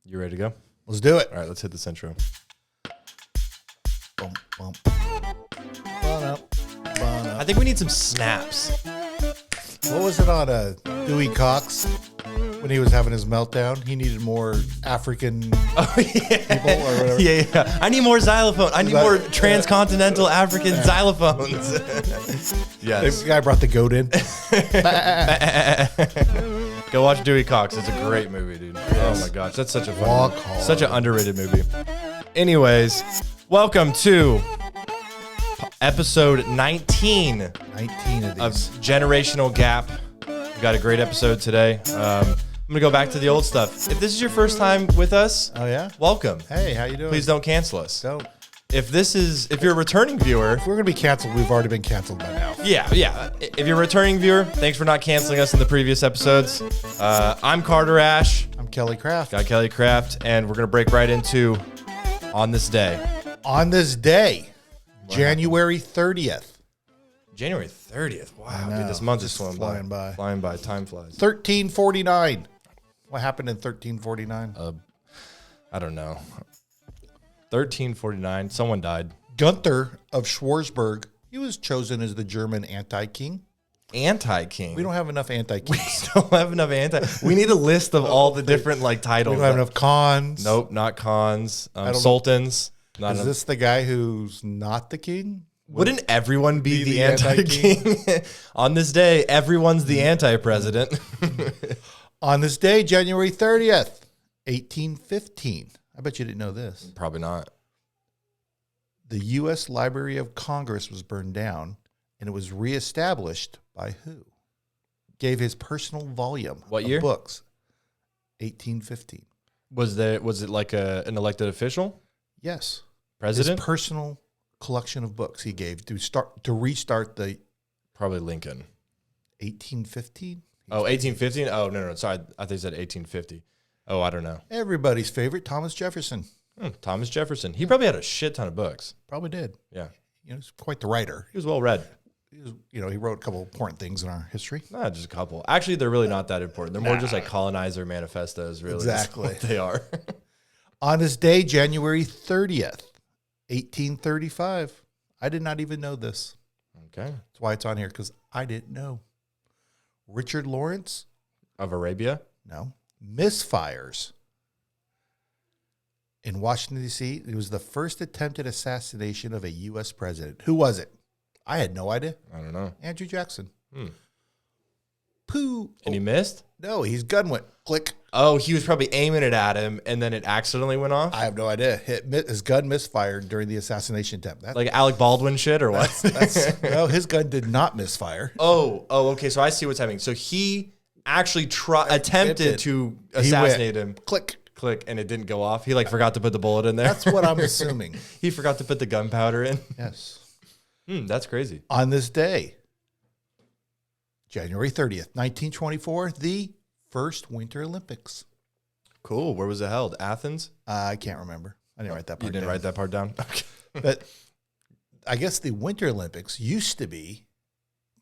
You ready to go? Let's do it. All right, let's hit this intro. Bum, bum. Ba-da, I think we need some snaps. What was it on Dewey Cox when he was having his meltdown? He needed more African people or whatever. Yeah. I need more xylophone. I need more transcontinental African xylophones. Yes. The guy brought the goat in. Go watch Dewey Cox. It's a great movie, dude. Oh my gosh, that's such a fun movie. Such an underrated movie. Anyways, welcome to episode 19 19 of of these. Generational Gap. We got a great episode today. I'm gonna go back to the old stuff. If this is your first time with us, Oh, yeah? welcome. Hey, how you doing? Please don't cancel us. Don't. If you're a returning viewer, If we're going to be canceled, we've already been canceled by now. yeah. If you're a returning viewer, thanks for not canceling us in the previous episodes. I'm Carter Ash, I'm Kelly Kraft. got Kelly Kraft, and we're gonna break right into On This Day. On this day, January 30th, January 30th. Wow, know, dude, this month is just flying flying by. by. Flying by. Time flies. 1349. What happened in 1349? I don't know. 1349. Someone died. Gunther of Schwarzburg, he was chosen as the German anti-king. Anti-king. We don't have enough anti-kings. don't have enough We need a list of all the different We titles. don't have enough cons. Nope, not cons. don't know. Sultans. Not Is enough. this the guy who's not the king? Wouldn't everyone be the the anti-king? On this day, everyone's the anti-president. On this day, January 30th, 1815. I bet you didn't know this. Probably not. The U.S. Library of Congress was burned down, and it was reestablished by who? Gave his personal volume What of year? books. 1815. Was it like an elected official? Yes. President? His personal collection of books he gave to restart the Probably Lincoln. 1815. Oh, 1815? Oh, no. Sorry. I think you said 1850. Oh, I don't know. Everybody's favorite, Thomas Jefferson. Thomas Jefferson. He probably had a shit ton of books. Probably did. Yeah. He's quite the writer. He was well read. He wrote a couple important things in our history. Not just a couple. Actually, they're really not that important. They're more just like colonizer manifestos, really. Exactly. That's what they are. On this day, January 30th, 1835. I did not even know this. Okay. That's why it's on here, because I didn't know. Richard Lawrence? Of Arabia? No. Misfires. In Washington, D.C., it was the first attempted assassination of a U.S. president. Who was it? I had no idea. I don't know. Andrew Jackson. Pooh. And he missed? No, his gun went click. Oh, he was probably aiming it at him, and then it accidentally went off? I have no idea. His gun misfired during the assassination attempt. Like Alec Baldwin shit or what? No, his gun did not misfire. Oh, okay. So I see what's happening. So he actually attempted to assassinate him. Click, and it didn't go off. He forgot to put the bullet in there. That's what I'm assuming. He forgot to put the gunpowder in. Yes. That's crazy. On this day, January 30th, 1924, the first Winter Olympics. Cool. Where was it held? Athens? I can't remember. I didn't write that part You didn't down. write that part down? Okay. But I guess the Winter Olympics used to be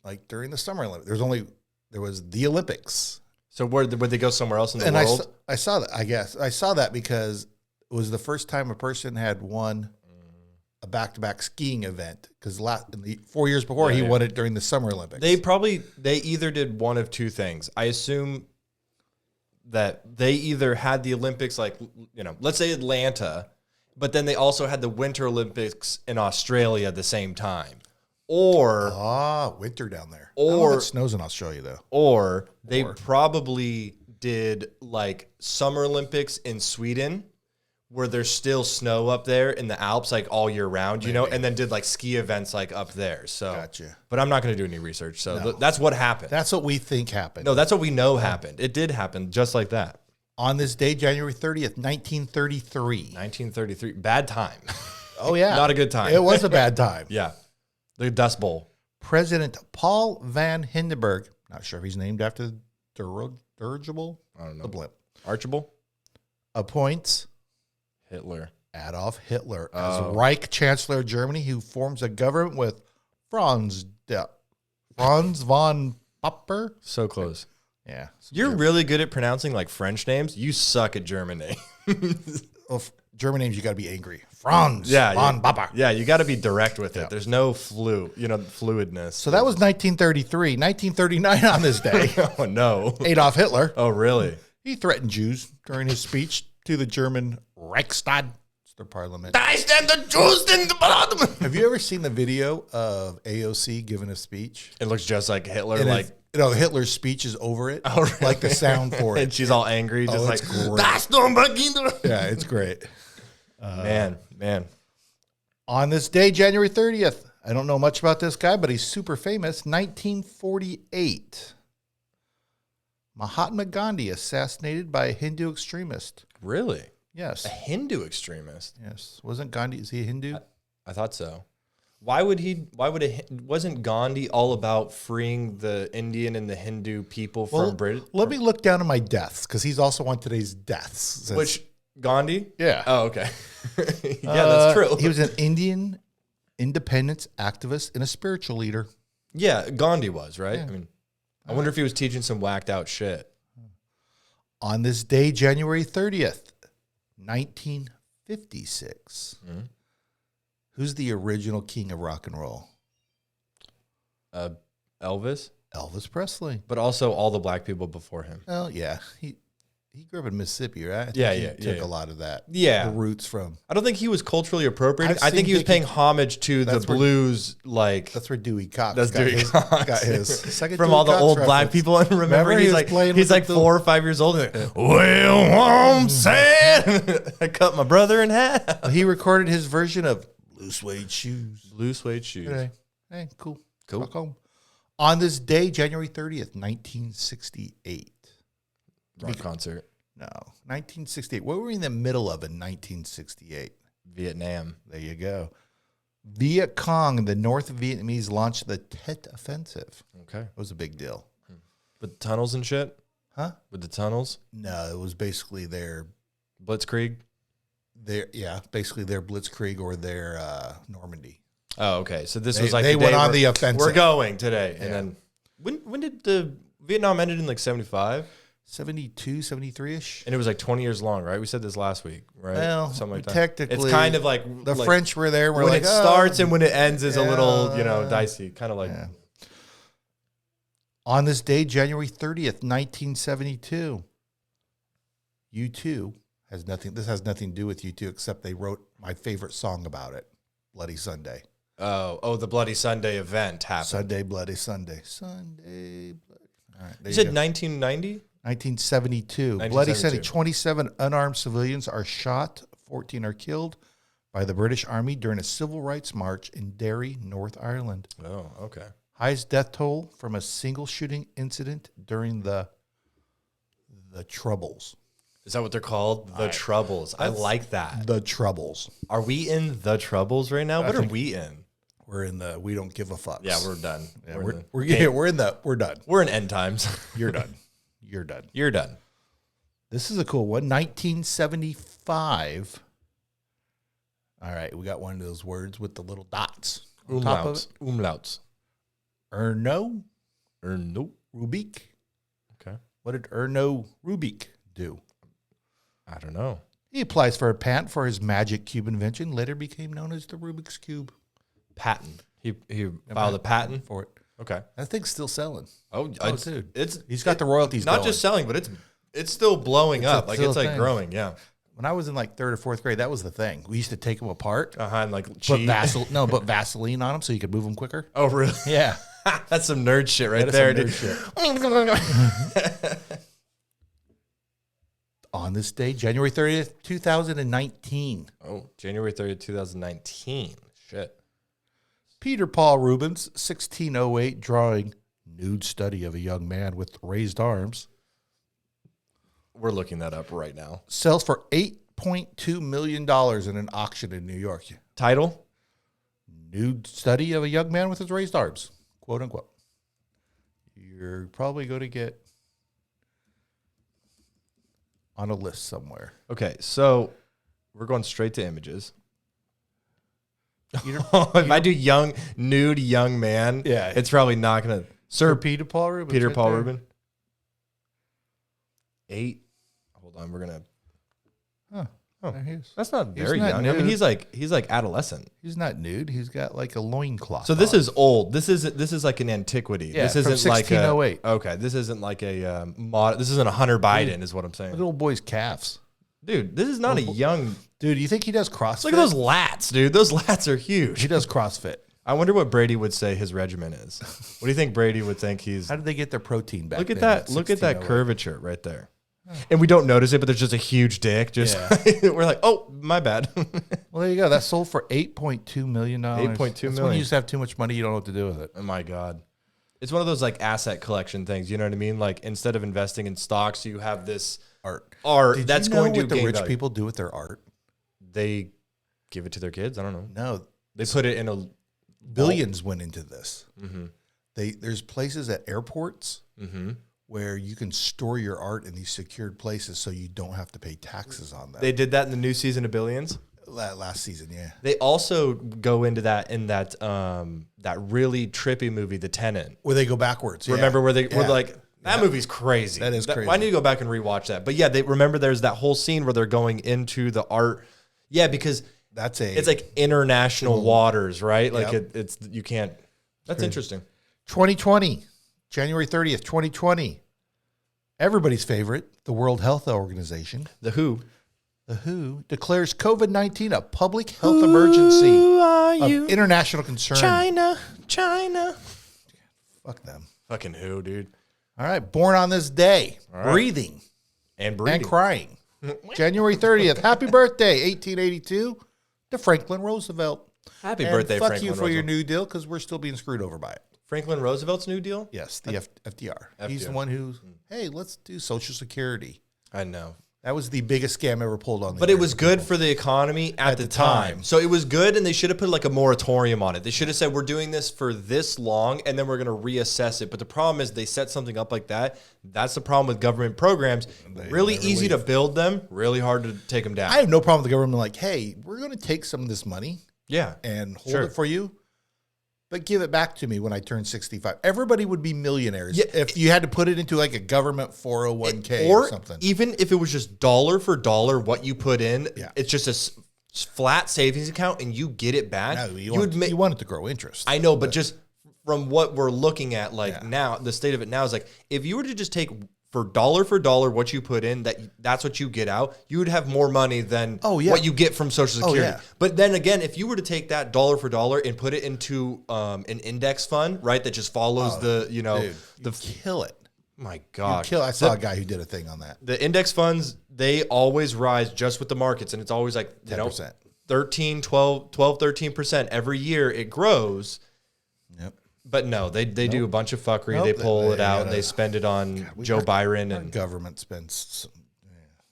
like during the Summer Olympics. There was the Olympics. So would they go somewhere else in the And world? I saw that, I guess. I saw that because it was the first time a person had won a back-to-back skiing event. Because 4 years before, he won it during the Summer Olympics. They either did one of two things. I assume that they either had the Olympics, let's say Atlanta, but then they also had the Winter Olympics in Australia at the same time. Or winter down there. Or it snows in Australia, though. Or they probably did Summer Olympics in Sweden, where there's still snow up there in the Alps all year round, and then did ski events up there. So, Gotcha. But I'm not going to do any research. So that's what happened. That's what we think happened. No, that's what we know happened. It did happen just like that. On this day, January 30th, 1933. 1933. Bad time. Oh, yeah. Not a good time. It was a bad time. Yeah. The Dust Bowl. President Paul van Hindenburg, not sure if he's named after the dirigible. I don't know. The blimp. Archibald? Appoints Hitler. Adolf Hitler as Reich Chancellor of Germany, who forms a government with Franz von Popper. So close. Yeah. You're really good at pronouncing like French names. You suck at German names. Well, German names, you got to be angry. Franz. Yeah, von Papa. Yeah, you got to be direct with it. There's no fluidness. So that was 1933. 1939 on this day. Oh, no. Adolf Hitler. Oh, really? He threatened Jews during his speech to the German Reichstag. It's their parliament. I stand the Jews in the blood. Have you ever seen the video of AOC giving a speech? It looks just like Hitler. And like, Hitler's speech is over it. Oh, really? Like the sound for and it. she's all angry. Just like, it's great. "Das don't begin to-" Yeah, it's great. Man. On this day, January 30th, I don't know much about this guy, but he's super famous. 1948. Mahatma Gandhi assassinated by a Hindu extremist. Really? Yes. A Hindu extremist? Yes. Wasn't Gandhi, is he a Hindu? I thought so. Wasn't Gandhi all about freeing the Indian and the Hindu people from Britain? Let me look down at my deaths, because he's also on today's deaths. Which, Gandhi? Yeah. Oh, okay. Yeah, that's true. He was an Indian independence activist and a spiritual leader. Yeah, Gandhi was, right? Yeah. I mean, I wonder if he was teaching some whacked out shit. On this day, January 30th, 1956. Who's the original king of rock and roll? Elvis? Elvis Presley. But also all the black people before him. Well, yeah. He grew up in Mississippi, right? I think Yeah, he yeah, took yeah. a lot of that. Yeah. The roots from. I don't think he was culturally appropriating. I've I think seen he was Dickie- paying homage to the That's where- blues, like That's where Dewey Cox That's got, Dewey his, Cox. got his second from Dewey all the Cox old black reference. people. And remember, he he's was like playing he's with like the- 4 or 5 years old. And like, well, I'm sad. I cut my brother in half. He recorded his version of Blue Suede Shoes. Blue suede shoes. Hey, cool. Cool. Rock home. On this day, January 30th, 1968. Rock concert. No, 1968. What were we in the middle of in 1968? Vietnam. There you go. Viet Cong, the North Vietnamese, launched the Tet Offensive. Okay. It was a big deal. With tunnels and shit? Huh? With the tunnels? No, it was basically Blitzkrieg? basically their Blitzkrieg or their Normandy. Oh, okay. So this was like they the went day on we're- the offensive. We're going today. Yeah. And then when did the Vietnam ended in like 75? 72, 73-ish. And it was like 20 years long, right? We said this last week, right? Well, Something like that. technically, It's kind of like the like French were there. We're when like, it starts oh. and when it ends is a little, Yeah. dicey. Kind of like Yeah. On this day, January 30th, 1972, U2 has nothing. This has nothing to do with U2, except they wrote my favorite song about it, Bloody Sunday. Oh, the Bloody Sunday event happened. Sunday, Bloody Sunday. Sunday, Bloody. All right, there You you said go. 1990? 1972. Bloody Sunday. 27 unarmed civilians are shot. 14 are killed by the British Army during a civil rights march in Derry, North Ireland. Oh, okay. Highest death toll from a single shooting incident during the Troubles. Is that what they're called? The Troubles. I like that. The Troubles. Are we in the Troubles right now? What are we in? We're in the we don't give a fuck. Yeah, we're done. Yeah, we're in we're done. we're in end times. You're done. You're done. You're done. This is a cool one. 1975. All right, we got one of those words with the little dots on top of it. Umlauts. Erno Nope. Rubik. Okay. What did Erno Rubik do? I don't know. He applies for a patent for his magic cube invention, later became known as the Rubik's Cube. Patent. He filed a patent. For it. Okay. That thing's still selling. Oh, Dude. It's He's got the royalties not going. just selling, but it's still blowing up. Like still it's a like thing. growing. Yeah. When I was in like 3rd or 4th grade, that was the thing. We used to take them apart, And like put cheat. put Vaseline on them so you could move them quicker. Oh, really? Yeah. That's some nerd shit right That is there, some dude. nerd On this day, January 30th, 2019, Oh, January 30th, 2019. Shit. Peter Paul Rubens' 1608 drawing, Nude Study of a Young Man with Raised Arms, We're looking that up right now. sells for $8.2 million in an auction in New York. Title? Nude Study of a Young Man with his Raised Arms, quote unquote. You're probably going to get on a list somewhere. Okay, so we're going straight to images. Peter, If I do nude young man, Yeah. it's probably not going to. Sir Sir Peter Paul Rubens. Peter right Paul there. Rubin. 8. Hold on, we're gonna. Huh. Oh, There he is. that's not He's very not young. I mean, nude. he's like adolescent. He's not nude. He's got like a loincloth. So this on. is old. This is like an antiquity. Yeah, this from isn't like a 1608. okay. This isn't like a mod. This isn't a Hunter Biden, is what I'm saying. Look at old boy's calves. Dude, this is not a young. Dude, you think he does CrossFit? Look at those lats, dude. Those lats are huge. He does CrossFit. I wonder what Brady would say his regimen is. What do you think Brady would think he's? How did they get their protein back? Look at then that. Look at that 1608? curvature right there. And we don't notice it, but there's just a huge dick. Just we're like, oh, my bad. Well, there you go. That sold for $8.2 million. $8.2 That's when million. you just have too much money, you don't know what to do with it. Oh my God. It's one of those like asset collection things. You know what I mean? Like instead of investing in stocks, you have this Art. art Did that's you know going to what the gain rich value. people do with their art? They give it to their kids. I don't know. No, They put it in a billions went into this. Mm-hmm. There's places at airports Mm-hmm. where you can store your art in these secured places, so you don't have to pay taxes on them. They did that in the new season of Billions. Last season, yeah. They also go into that in that that really trippy movie, The Tenant. Where they go backwards. Yeah. Remember where they were Yeah. like, that movie's crazy. That is crazy. I need to go back and rewatch that. But yeah, they remember there's that whole scene where they're going into the art. Yeah, because it's like international waters, right? Like Yep. it's you can't. That's interesting. 2020, January 30th, 2020. Everybody's favorite, the World Health Organization, The Who. the WHO, declares COVID-19 a public health emergency of international concern. China. Fuck them. Fucking Who, dude. All right, born on this day, right. breathing And breathing. and crying. January 30th, happy birthday, 1882, to Franklin Roosevelt. Happy And birthday, fuck Franklin you for your Roosevelt. New Deal, because we're still being screwed over by it. Franklin Roosevelt's New Deal? Yes, the FDR. He's FDR. the one who, hey, let's do Social Security. I know. That was the biggest scam ever pulled on the But it was American good for the economy at the the time. time. So it was good, and they should have put like a moratorium on it. They should have said, we're doing this for this long, and then we're going to reassess it. But the problem is they set something up like that. That's the problem with government programs. Really never easy to build them, really hard to take them down. I have no problem with the government like, hey, we're going to take some of this money yeah. and hold Sure. it for you, but give it back to me when I turn 65. Everybody would be millionaires if you had to put it into like a government 401k or something. Even if it was just dollar for dollar what you put in, Yeah. it's just a flat savings account and you get it back. No, you want it to grow interest. I know, but just from what we're looking at, like now, the state of it now is like, if you were to just take for dollar what you put in, that's what you get out, you would have more money than what you get from Social Security. yeah. But then again, if you were to take that dollar for dollar and put it into an index fund, right, that just follows kill it. my God. I saw a guy who did a thing on that. The index funds, they always rise just with the markets, and it's always like 10%. 13% every year it grows. Yep. But no, they do a bunch of fuckery. They pull it out and they spend it on Joe Byron Our and government spends.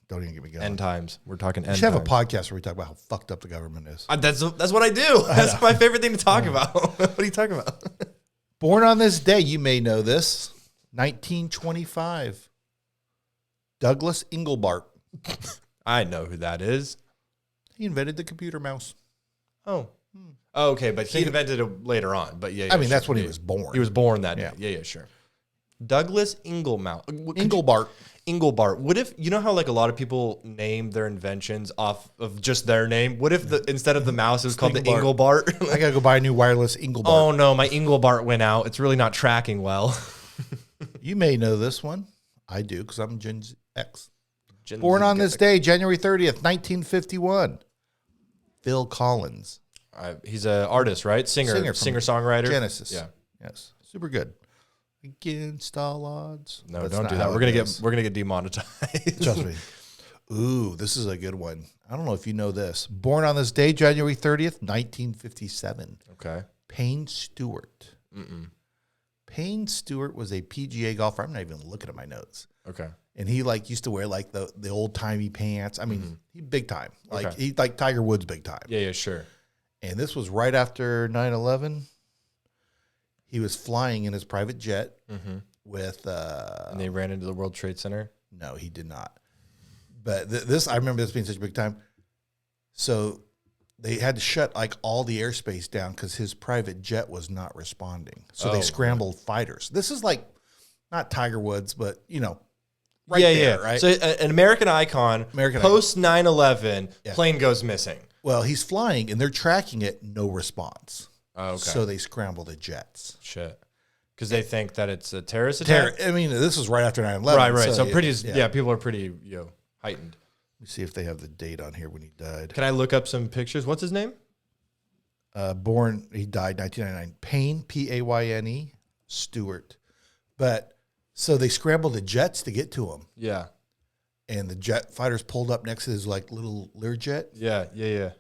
Don't even get me going. end times. We're talking We end should have a times. podcast where we talk about how fucked up the government is. That's what I do. That's my favorite thing to talk about. What are you talking about? Born on this day, you may know this, 1925. Douglas Engelbart. I know who that is. He invented the computer mouse. Oh, okay, but he invented it later on. But yeah, I mean, sure. that's when he was born. He was born that Yeah. day. Yeah, sure. Douglas Engelbart. Engelbart. What if, you know how like a lot of people name their inventions off of just their name? What if instead of the mouse, it was called the Engelbart. Engelbart? I got to go buy a new wireless Engelbart. Oh no, my Engelbart went out. It's really not tracking well. You may know this one. I do because I'm Gen X. Gen Born Z on guy. this day, January 30th, 1951. Phil Collins. He's an artist, right? Singer, from songwriter. Genesis. Yeah. Yes. Super good. Against all odds. No, That's don't not do that. how We're it gonna is. get demonetized. Trust me. Ooh, this is a good one. I don't know if you know this. Born on this day, January 30th, 1957. Okay. Payne Stewart. Payne Stewart was a PGA golfer. I'm not even looking at my notes. Okay. And he like used to wear like the old timey pants. I mean, he big time. Like Okay. he like Tiger Woods big time. Yeah, sure. And this was right after 9/11. He was flying in his private jet with And they ran into the World Trade Center. no, he did not. But this I remember this being such a big time. So they had to shut like all the airspace down because his private jet was not responding. So they scrambled fighters. This is like not Tiger Woods, but you know, there, right? So an American icon, post 9/11, plane goes missing. Well, he's flying, and they're tracking it, no response. Oh, okay. So they scramble the jets. Shit. Because they think that it's a terrorist attack? I mean, this was right after 9/11. Right. So pretty, people are pretty, heightened. Let me see if they have the date on here when he died. Can I look up some pictures? What's his name? He died 1999. Payne, P-A-Y-N-E, Stewart. But so they scrambled the jets to get to him. Yeah. And the jet fighters pulled up next to his little Learjet. Yeah.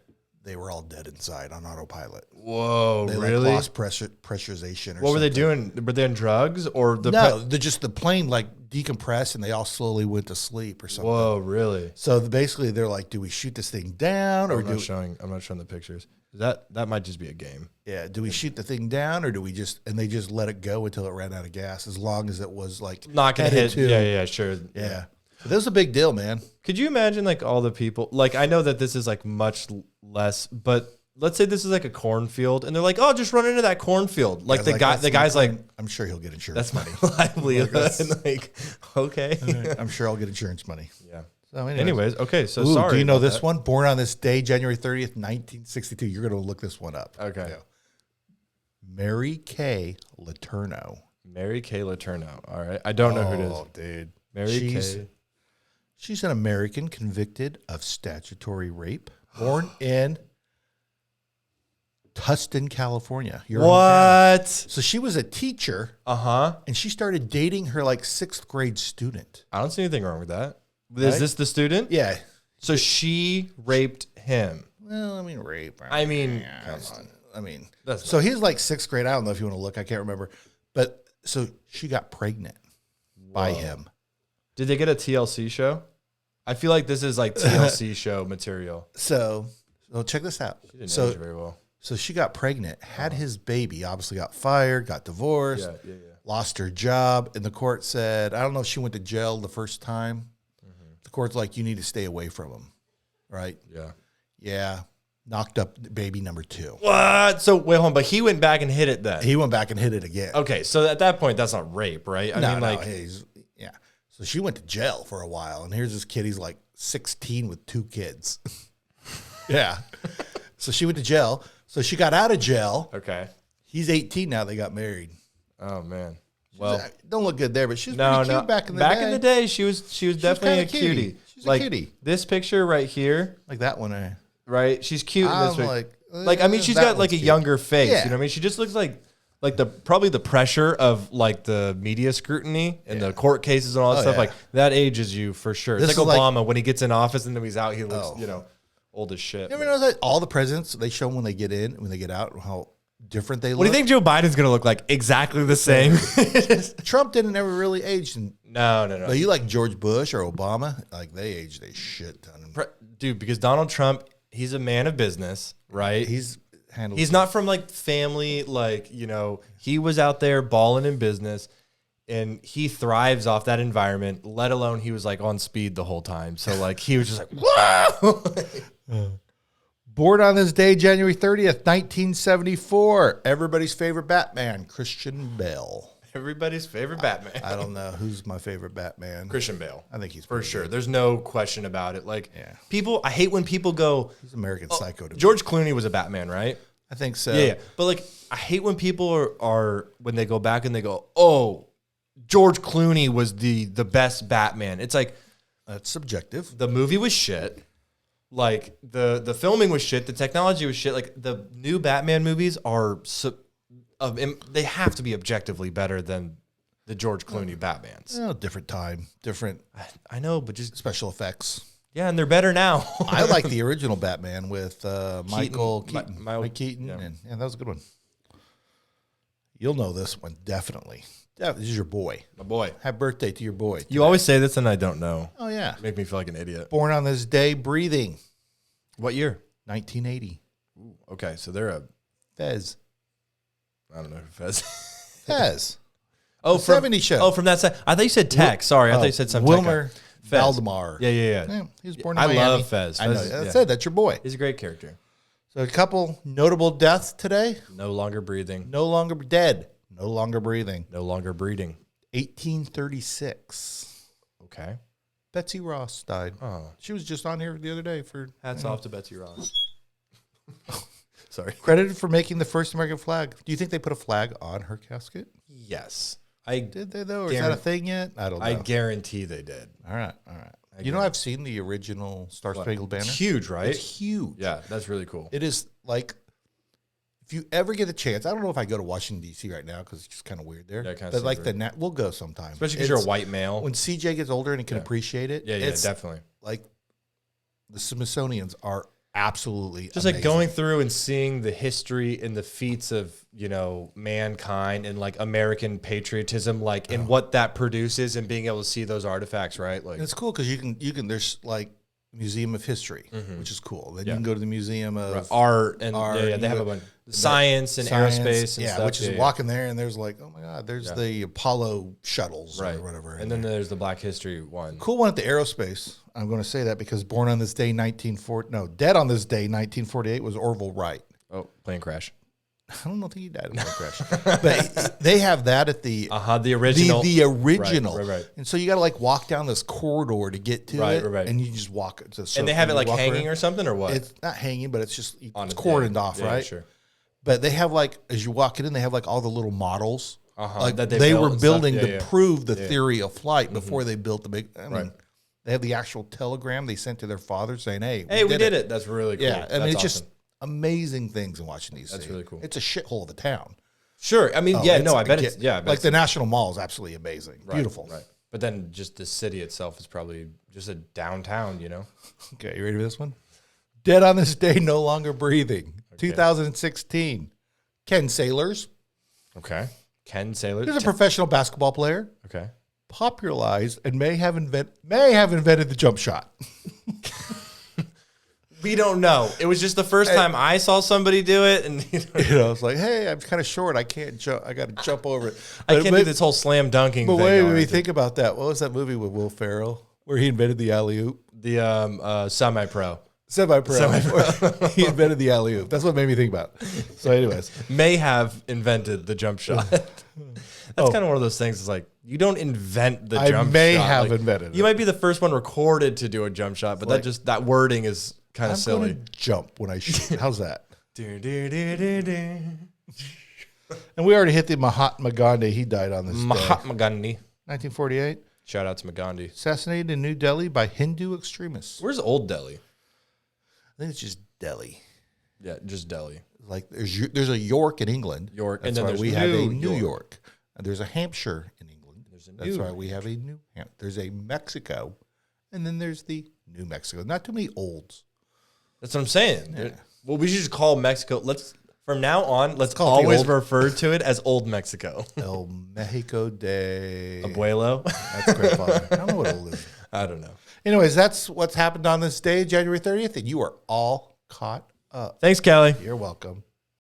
They were all dead inside on autopilot. Whoa, they really? Lost pressurization. What were they doing? Were they on drugs or just the plane decompressed and they all slowly went to sleep or something. Whoa, really? So basically, they're like, "Do we shoot this thing down or I'm not showing the pictures. That might just be a game. Yeah. Do we shoot the thing down or do we they just let it go until it ran out of gas? As long as it was not gonna hit. Yeah, sure. Yeah. But that was a big deal, man. Could you imagine all the people? I know that this is much less, but let's say this is a cornfield, and they're like, "Oh, just run into that cornfield." The guy's like, "I'm sure he'll get insurance that's money." My livelihood. Okay, I'm sure I'll get insurance money. Yeah. So, anyways, okay. So sorry. sorry. Do you know this one? Born on this day, January 30th, 1962. You're going to look this one up. Okay. Yeah. Mary Kay Letourneau. Mary Kay Letourneau. All right. I don't know who it is. Oh, dude. Mary Kay. She's an American convicted of statutory rape, born in Tustin, California. What? So she was a teacher. Uh-huh. And she started dating her 6th grade student. I don't see anything wrong with that. Is this the student? Yeah. So she raped him. Well, I mean, rape. Come on. I mean, so he's 6th grade. I don't know if you want to look. I can't remember. But so she got pregnant by him. Did they get a TLC show? I feel like this is TLC show material. So check this out. She didn't age very well. So she got pregnant, had his baby, obviously got fired, got divorced, lost her job. And the court said, I don't know if she went to jail the first time. The court's like, you need to stay away from him. Right? Yeah. Yeah. Knocked up baby number 2. What? So wait, hold on, but he went back and hit it then. He went back and hit it again. Okay, so at that point, that's not rape, right? Yeah. So she went to jail for a while, and here's this kid. He's 16 with 2 kids. Yeah. So she went to jail. So she got out of jail. Okay. He's 18 now. They got married. Oh man. Well, don't look good there, but she's pretty cute back in the day. Back in the day, she was definitely a cutie. She's a cutie. This picture right here, like that one. Right? She's cute. In this I mean, she's got a younger face. Yeah. You know what I mean? She just looks like probably the pressure of the media scrutiny and the court cases and all that stuff. Yeah. That ages you for sure. It's like Obama when he gets in office and then he's out, he looks, old as shit. You ever know that all the presidents, they show when they get in, when they get out, how different they look? What do you think Joe Biden's going to look like? Exactly the same. Trump didn't ever really age. No. But you like George Bush or Obama, they aged a shit ton. Dude, because Donald Trump, he's a man of business, right? He's not from family, he was out there balling in business and he thrives off that environment, let alone he was on speed the whole time. So he was just whoa. Born on this day, January 30th, 1974. Everybody's favorite Batman, Christian Bale. Everybody's favorite Batman. I don't know who's my favorite Batman. Christian Bale. I think he's for sure. There's no question about it. People, I hate when people go, he's American Psycho to me. George Clooney was a Batman, right? I think so. Yeah. But I hate when people are when they go back and they go, oh, George Clooney was the best Batman. It's that's subjective. The movie was shit. The filming was shit. The technology was shit. The new Batman movies are they have to be objectively better than the George Clooney Batmans. Different time, different. I know, but just special effects. Yeah, and they're better now. I like the original Batman with Michael Keaton. Mike Keaton. Yeah. And that was a good one. You'll know this one, definitely. This is your boy. My boy. Happy birthday to your boy. You always say this and I don't know. Oh, yeah. Make me feel like an idiot. Born on this day, breathing. What year? 1980. Ooh, okay, so they're a... Fez. I don't know who Fez. Fez. Oh, from 70 show. Oh, from that side. I thought you said Tech. Sorry, I thought you said some Wilmer Valdemar. Yeah. He was born in Miami. I love Fez. I know. I said that's your boy. He's a great character. So a couple notable deaths today. No longer breathing. No longer dead. No longer breathing. No longer breeding. 1836. Okay. Betsy Ross died. Oh. She was just on here the other day for... Hats off to Betsy Ross. Sorry. Credited for making the first American flag. Do you think they put a flag on her casket? Yes. Did they, though? Or is that a thing yet? I don't know. I guarantee they did. All right. I've seen the original Star Spangled Banner. It's huge, right? It's huge. Yeah, that's really cool. It is like, if you ever get a chance, I don't know if I go to Washington, D.C. right now because it's just kind of weird there. Yeah, but like we'll go sometime. Especially because you're a white male. When CJ gets older and he can appreciate it. Yeah, definitely. Like, the Smithsonian's are absolutely just amazing. like going through and seeing the history and the feats of, you know, mankind and like American patriotism, like and what that produces and being able to see those artifacts, right? Like, and it's cool because you can there's like Museum of History, which is cool. Then you can go to the Museum of art and they have a bunch science and aerospace and stuff. Which is walking there and there's like, oh my God, there's the Apollo shuttles or whatever. And then there's the Black History one. Cool one at the aerospace. I'm going to say that because Dead on this day 1948 was Orville Wright. Oh, plane crash. I don't think he died in a plane crash. But they have that at the original. The original. Right. And so you got to like walk down this corridor to get to it. Right. And you just walk. And they have it like hanging or something or what? It's not hanging, but it's just it's cordoned off, right? Yeah, sure. But they have like, as you walk in, they have like all the little models. Like that they were building to prove the theory of flight before they built the big. I mean, they have the actual telegram they sent to their father saying, "Hey, we did it." That's really cool. Yeah, I mean, it's just amazing things in Washington D.C. That's really cool. It's a shithole of a town. Sure, I mean, I bet it's like the National Mall is absolutely amazing, beautiful. Right. But then just the city itself is probably just a downtown, you know. Okay, you ready for this one? Dead on this day, no longer breathing. 2016. Ken Sailors. Okay. Ken Sailors. He's a professional basketball player. Okay. Popularized and may have invented the jump shot. We don't know. It was just the first time I saw somebody do it, and it's like, hey, I'm kind of short. I can't jump. I got to jump over it. I can't do this whole slam dunking. But thing wait, when we think about that, what was that movie with Will Ferrell where he invented the alley oop? The semi-pro. Semi-pro. He invented the alley oop. That's what made me think about it. So, anyways, may have invented the jump shot. That's kind of one of those things. It's like you don't invent the jump shot. I may have invented it. You might be the first one recorded to do a jump shot, but that wording is kind of silly. I'm gonna jump when I shoot. How's that? And we already hit the Mahatma Gandhi. He died on this Mahatma Gandhi. 1948. Shout out to Gandhi. Assassinated in New Delhi by Hindu extremists. Where's Old Delhi? I think it's just Delhi. Yeah, just Delhi. Like there's a York in England. York, That's and then why we have a New York. And there's a Hampshire in England. That's why we have a There's a Mexico, and then there's the New Mexico. Not too many olds. That's what I'm saying. Yeah. Well, we should just call Mexico. From now on, let's always refer to it as Old Mexico. El Mexico de Abuelo. That's grandfather. I don't know what old is. I don't know. Anyways, that's what's happened on this day, January 30th, and you are all caught up. Thanks, Callie. You're welcome.